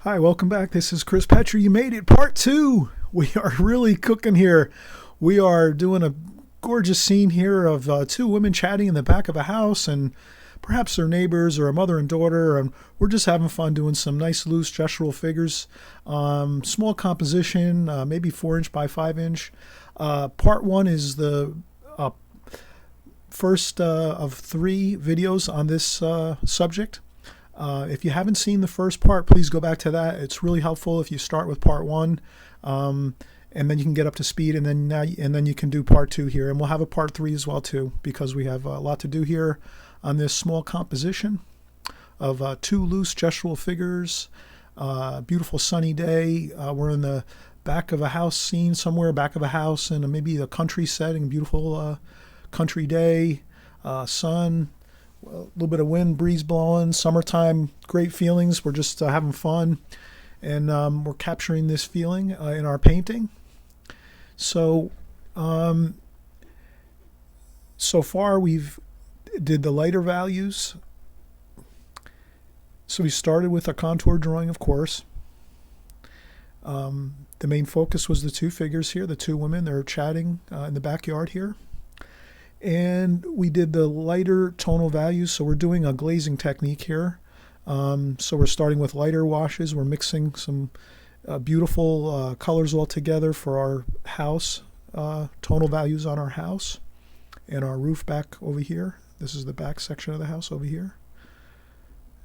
Hi, welcome back. This is Chris Petri. You made it, part two. We are really cooking here. We are doing a gorgeous scene here of two women chatting in the back of a house, and perhaps they're neighbors or a mother and daughter, and we're just having fun doing some nice loose gestural figures. Small composition, maybe 4" by 5". Part one is the first of 3 videos on this subject. If you haven't seen the first part, please go back to that. It's really helpful if you start with part 1, and then you can get up to speed, and then you can do part 2 here, and we'll have a part 3 as well too, because we have a lot to do here on this small composition of 2 loose gestural figures. Beautiful sunny day. We're in the back of a house scene somewhere, back of a house, and maybe a country setting. Beautiful country day, sun. A little bit of wind, breeze blowing, summertime, great feelings. We're just having fun, and we're capturing this feeling in our painting. So, so far we've did the lighter values. So we started with a contour drawing, of course. The main focus was the 2 figures here, the 2 women. They're chatting in the backyard here. And we did the lighter tonal values, so we're doing a glazing technique here. So we're starting with lighter washes. We're mixing some beautiful colors all together for our house, tonal values on our house, and our roof back over here. This is the back section of the house over here.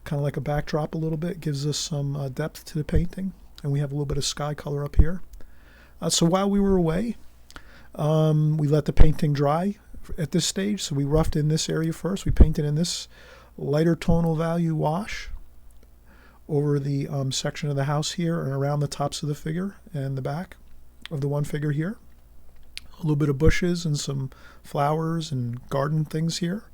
Kind of like a backdrop a little bit, gives us some depth to the painting. And we have a little bit of sky color up here. So while we were away, we let the painting dry at this stage. So we roughed in this area first. We painted in this lighter tonal value wash over the section of the house here and around the tops of the figure and the back of the one figure here. A little bit of bushes and some flowers and garden things here.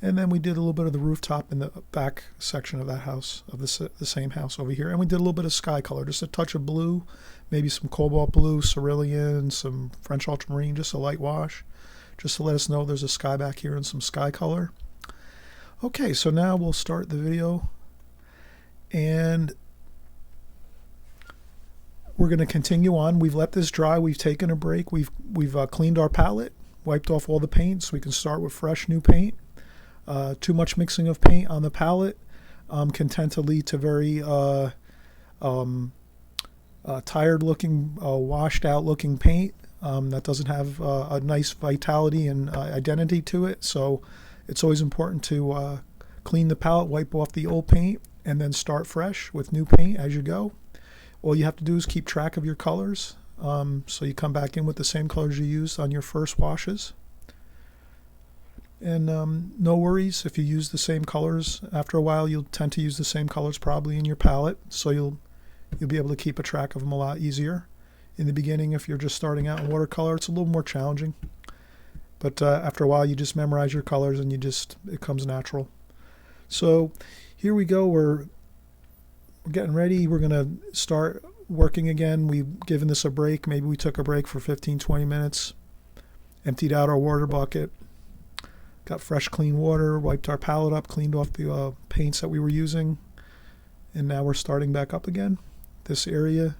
And then we did a little bit of the rooftop in the back section of that house, of the same house over here. And we did a little bit of sky color, just a touch of blue, maybe some cobalt blue, cerulean, some French ultramarine, just a light wash, just to let us know there's a sky back here and some sky color. Okay, so now we'll start the video, and we're going to continue on. We've let this dry. We've taken a break. We've cleaned our palette, wiped off all the paint, so we can start with fresh new paint. Too much mixing of paint on the palette can tend to lead to very tired looking, washed out looking paint that doesn't have a nice vitality and identity to it. So it's always important to clean the palette, wipe off the old paint, and then start fresh with new paint as you go. All you have to do is keep track of your colors, so you come back in with the same colors you used on your first washes. And no worries if you use the same colors. After a while, you'll tend to use the same colors probably in your palette, so you'll be able to keep a track of them a lot easier. In the beginning, if you're just starting out in watercolor, it's a little more challenging. But after a while, you just memorize your colors, and it comes natural. So here we go. We're getting ready. We're going to start working again. We've given this a break. Maybe we took a break for 15-20 minutes, emptied out our water bucket, got fresh clean water, wiped our palette up, cleaned off the paints that we were using, and now we're starting back up again. This area,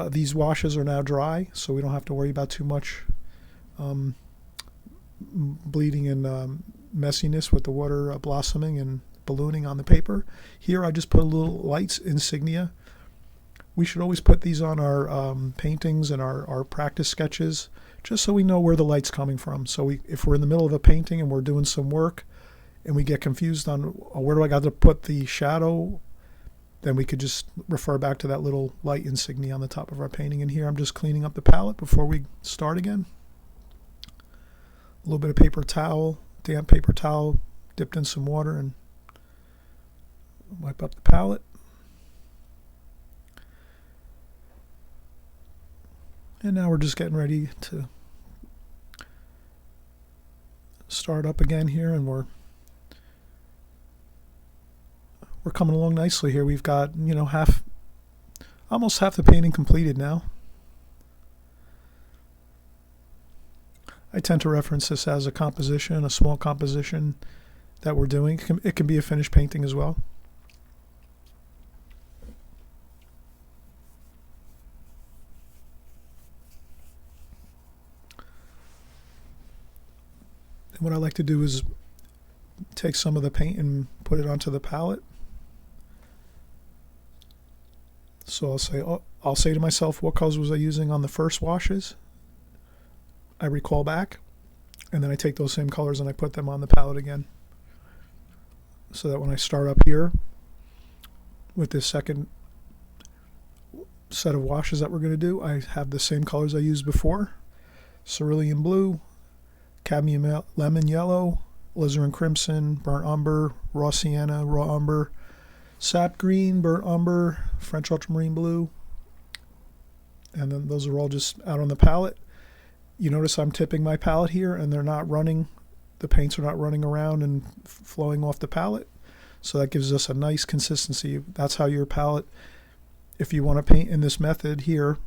these washes are now dry, so we don't have to worry about too much bleeding and messiness with the water blossoming and ballooning on the paper. Here I just put a little lights insignia. We should always put these on our paintings and our practice sketches, just so we know where the light's coming from. So if we're in the middle of a painting and we're doing some work and we get confused on where do I got to put the shadow, then we could just refer back to that little light insignia on the top of our painting. And here I'm just cleaning up the palette before we start again. A little bit of paper towel, damp paper towel, dipped in some water, and wipe up the palette. And now we're just getting ready to start up again here, and we're coming along nicely here. We've got, almost half the painting completed now. I tend to reference this as a composition, a small composition that we're doing. It can be a finished painting as well. what I like to do is take some of the paint and put it onto the palette. So I'll say to myself, what colors was I using on the first washes? I recall back, and then I take those same colors and I put them on the palette again. So that when I start up here with this second set of washes that we're going to do, I have the same colors I used before. Cerulean blue, cadmium lemon yellow, alizarin crimson, burnt umber, raw sienna, raw umber, sap green, burnt umber, French ultramarine blue, and then those are all just out on the palette. You notice I'm tipping my palette here, and they're not running, the paints are not running around and flowing off the palette, so that gives us a nice consistency. That's how your palette, if you want to paint in this method here,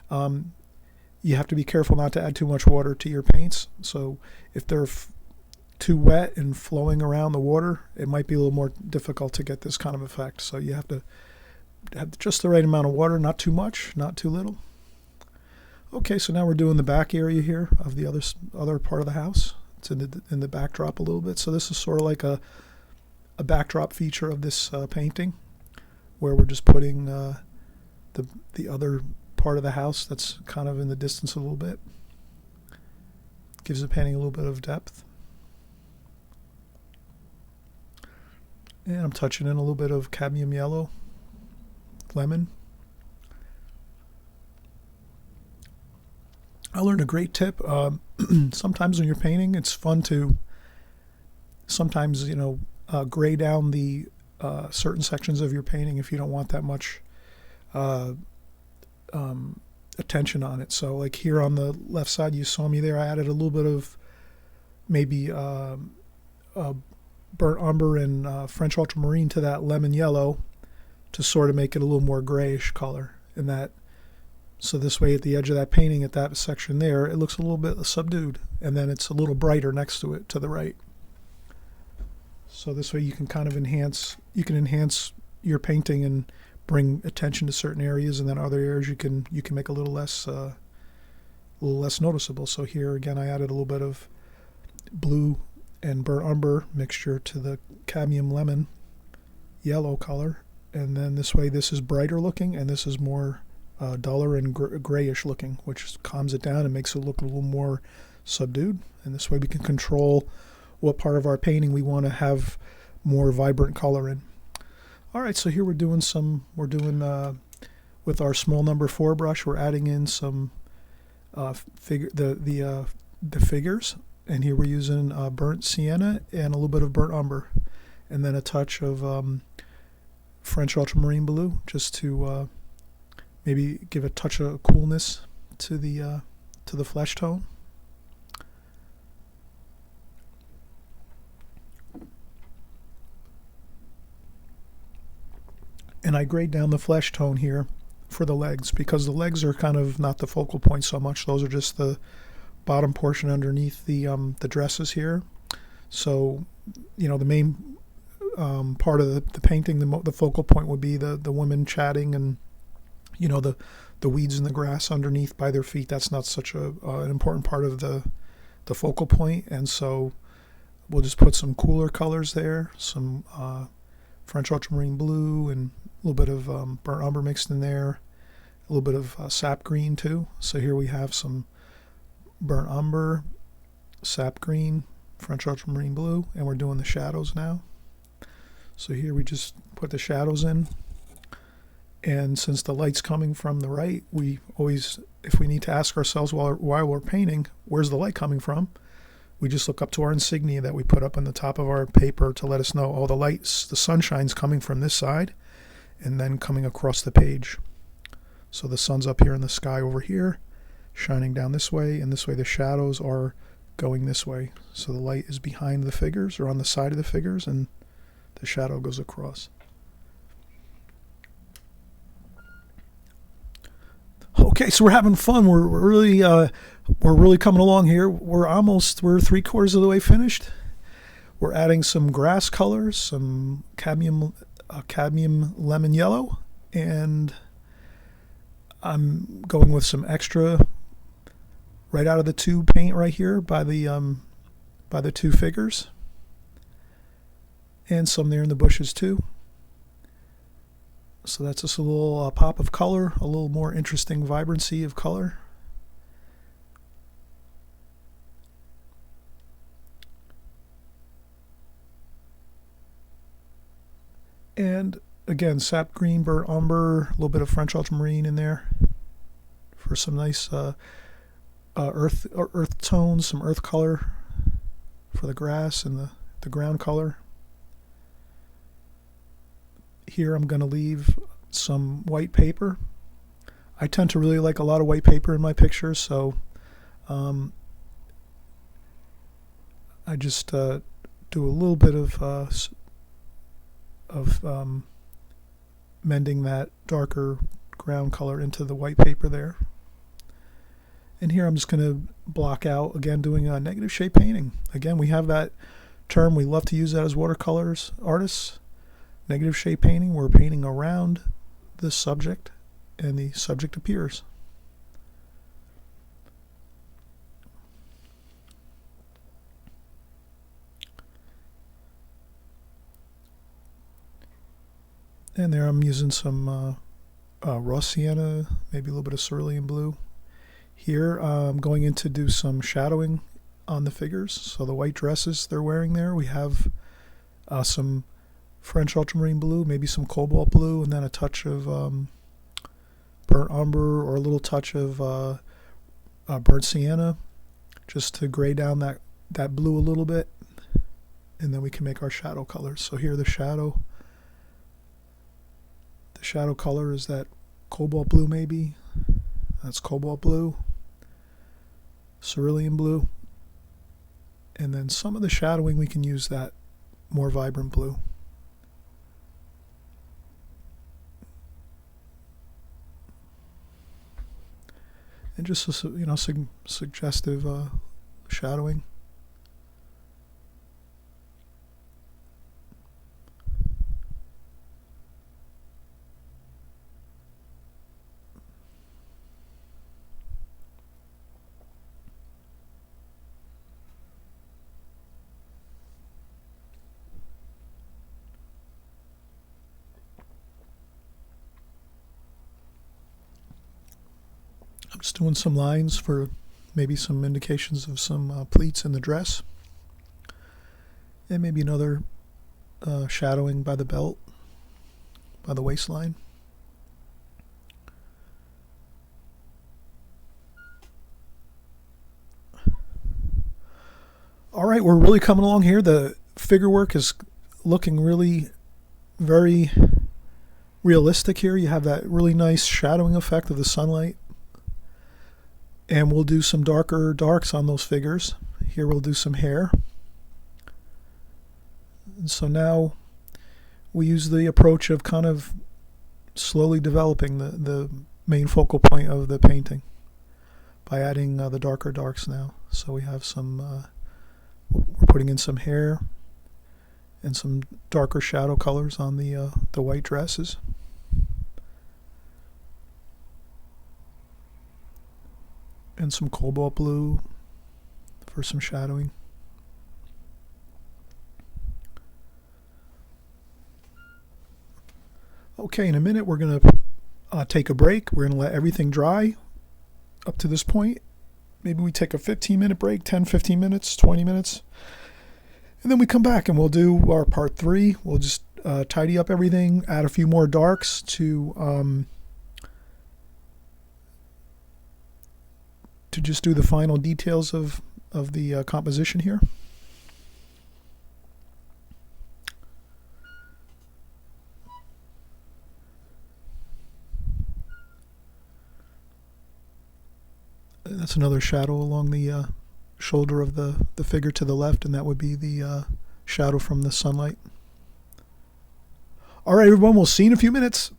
you have to be careful not to add too much water to your paints. So if they're too wet and flowing around the water, it might be a little more difficult to get this kind of effect. So you have to have just the right amount of water, not too much, not too little. Okay, so now we're doing the back area here of the other part of the house. It's in the backdrop a little bit. So this is sort of like a backdrop feature of this painting, where we're just putting the other part of the house that's kind of in the distance a little bit. Gives the painting a little bit of depth. And I'm touching in a little bit of cadmium yellow, lemon. I learned a great tip. Sometimes when you're painting, it's fun to sometimes, gray down the certain sections of your painting if you don't want that much attention on it. So like here on the left side, you saw me there, I added a little bit of maybe burnt umber and French ultramarine to that lemon yellow to sort of make it a little more grayish color in that. So this way at the edge of that painting, at that section there, it looks a little bit subdued, and then it's a little brighter next to it to the right. So this way you can kind of enhance your painting and bring attention to certain areas, and then other areas you can make a little less noticeable. So here again, I added a little bit of blue and burnt umber mixture to the cadmium lemon yellow color, and then this way this is brighter looking, and this is more duller and grayish looking, which calms it down and makes it look a little more subdued. And this way we can control what part of our painting we want to have more vibrant color in. All right, so here we're doing with our small number 4 brush, we're adding in some the figures, and here we're using burnt sienna and a little bit of burnt umber, and then a touch of French ultramarine blue, just to maybe give a touch of coolness to the flesh tone. And I grade down the flesh tone here for the legs, because the legs are kind of not the focal point so much. Those are just the bottom portion underneath the dresses here. So, the main part of the painting, the focal point would be the women chatting, and the weeds in the grass underneath by their feet. That's not such an important part of the focal point, and so we'll just put some cooler colors there, some French ultramarine blue and a little bit of burnt umber mixed in there, a little bit of sap green too. So here we have some burnt umber, sap green, French ultramarine blue, and we're doing the shadows now. So here we just put the shadows in, and since the light's coming from the right, we always, if we need to ask ourselves while we're painting, where's the light coming from, we just look up to our insignia that we put up on the top of our paper to let us know, oh, the sunshine's coming from this side and then coming across the page. So the sun's up here in the sky over here, shining down this way, and this way the shadows are going this way. So the light is behind the figures or on the side of the figures, and the shadow goes across. Okay, so we're having fun. We're really coming along here. We're 3/4 of the way finished. We're adding some grass colors, some cadmium lemon yellow, and I'm going with some extra right out of the tube paint right here by the by the two figures, and some there in the bushes too. So that's just a little pop of color, a little more interesting vibrancy of color. And again, sap green, burnt umber, a little bit of French ultramarine in there for some nice earth tones, some earth color for the grass and the ground color. Here I'm going to leave some white paper. I tend to really like a lot of white paper in my pictures, so I just do a little bit of mending that darker ground color into the white paper there. And here I'm just going to block out, again, doing a negative shade painting. Again, we have that term, we love to use that as watercolors artists. Negative shade painting, we're painting around the subject and the subject appears. And there I'm using some raw sienna, maybe a little bit of cerulean blue. Here I'm going in to do some shadowing on the figures. So the white dresses they're wearing there, we have some French ultramarine blue, maybe some cobalt blue, and then a touch of burnt umber or a little touch of burnt sienna, just to gray down that blue a little bit, and then we can make our shadow colors. So here the shadow color is that cobalt blue, maybe that's cobalt blue, cerulean blue, and then some of the shadowing we can use that more vibrant blue. And just suggestive shadowing. I'm just doing some lines for maybe some indications of some pleats in the dress, and maybe another shadowing by the belt, by the waistline. All right, we're really coming along here. The figure work is looking really very realistic here. You have that really nice shadowing effect of the sunlight. And we'll do some darker darks on those figures. Here we'll do some hair. And so now we use the approach of kind of slowly developing the main focal point of the painting by adding the darker darks now. So we have some, we're putting in some hair and some darker shadow colors on the white dresses. And some cobalt blue for some shadowing. Okay, in a minute we're going to take a break. We're going to let everything dry up to this point. Maybe we take a 15-minute break, 10, 15 minutes, 20 minutes. And then we come back and we'll do our part 3. We'll just tidy up everything, add a few more darks to just do the final details of the composition here. That's another shadow along the shoulder of the figure to the left, and that would be the shadow from the sunlight. All right, everyone, we'll see you in a few minutes.